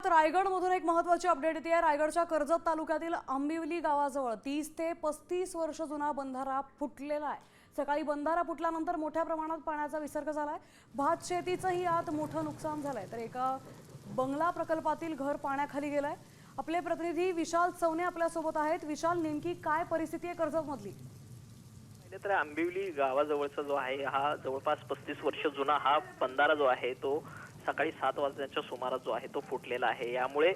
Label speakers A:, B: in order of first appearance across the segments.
A: रायगडमधून एक महत्त्वाची अपडेट येते आहे। रायगडच्या कर्जत तालुक्यातील आंबिवली गावाजवळ 30 ते 35 वर्ष जुना बंधारा फुटलेला आहे। सकाळी बंधारा फुटल्यानंतर मोठ्या प्रमाणात पाण्याचा विसर्ग झालाय। भात शेतीचंही यात मोठं नुकसान झालंय, तर एका बंगला प्रकल्पातील घर पाण्याखाली गेलंय। आपले प्रतिनिधी विशाल चौने आपल्या सोबत आहेत। विशाल, नेमकी काय परिस्थिती आहे कर्जतमधली?
B: तर आंबिवली गावाजवळचा जो आहे हा जवळपास 35 वर्ष जुना हा बंधारा जो आहे तो सकाळी 7 वाजण्याच्या सुमारास जो आहे तो फुटलेला आहे। यामुळे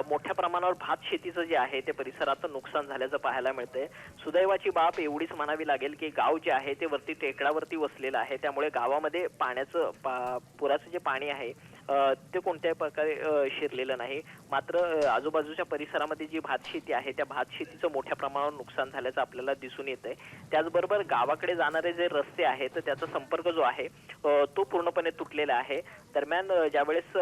B: मोठ्या प्रमाणावर भात शेतीचं जे आहे ते परिसराचं नुकसान झाल्याचं पाहायला मिळतंय। सुदैवाची बाब एवढीच म्हणावी लागेल की गाव जे आहे ते वरती टेकडावरती वसलेलं आहे, त्यामुळे गावामध्ये पाण्याचं पुराचं जे पाणी आहे ते कोणत्याही प्रकारे शिरलेलं नाही। मात्र आजूबाजूच्या परिसरामध्ये जी भात शेती आहे त्या भात शेतीचं मोठ्या प्रमाणावर नुकसान झाल्याचं आपल्याला दिसून येतंय। त्याचबरोबर गावाकडे जाणारे जे रस्ते आहेत तर त्याचा संपर्क जो आहे तो पूर्णपणे तुटलेला आहे। दरम्यान ज्यावेळेस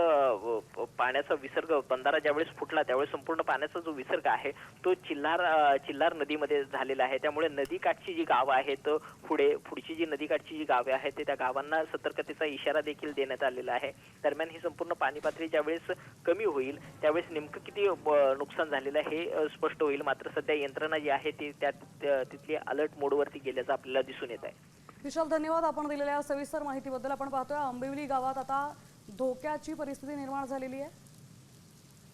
B: पाण्याचा विसर्ग बंधारा ज्यावेळेस फुटला त्यावेळेस संपूर्ण पाण्याचा जो विसर्ग आहे तो चिल्लार नदीमध्ये झालेला आहे। त्यामुळे नदीकाठची जी गावं आहेत पुढची जी नदीकाठची जी गावे आहेत त्या गावांना सतर्कतेचा इशारा देखील देण्यात आलेला आहे। दरम्यान ही संपूर्ण पाणी पातळी ज्यावेळेस कमी होईल त्यावेळेस नेमकं किती नुकसान झालेलं आहे हे स्पष्ट होईल। मात्र सध्या यंत्रणा जी आहे ती तिथली अलर्ट मोडवरती गेल्याचं आपल्याला दिसून येत आहे।
A: विशाल, धन्यवाद आपण दिलेल्या सविस्तर माहितीबद्दल। आपण पाहतोय आंबिवली गावात आता धोक्याची परिस्थिती निर्माण झालेली आहे।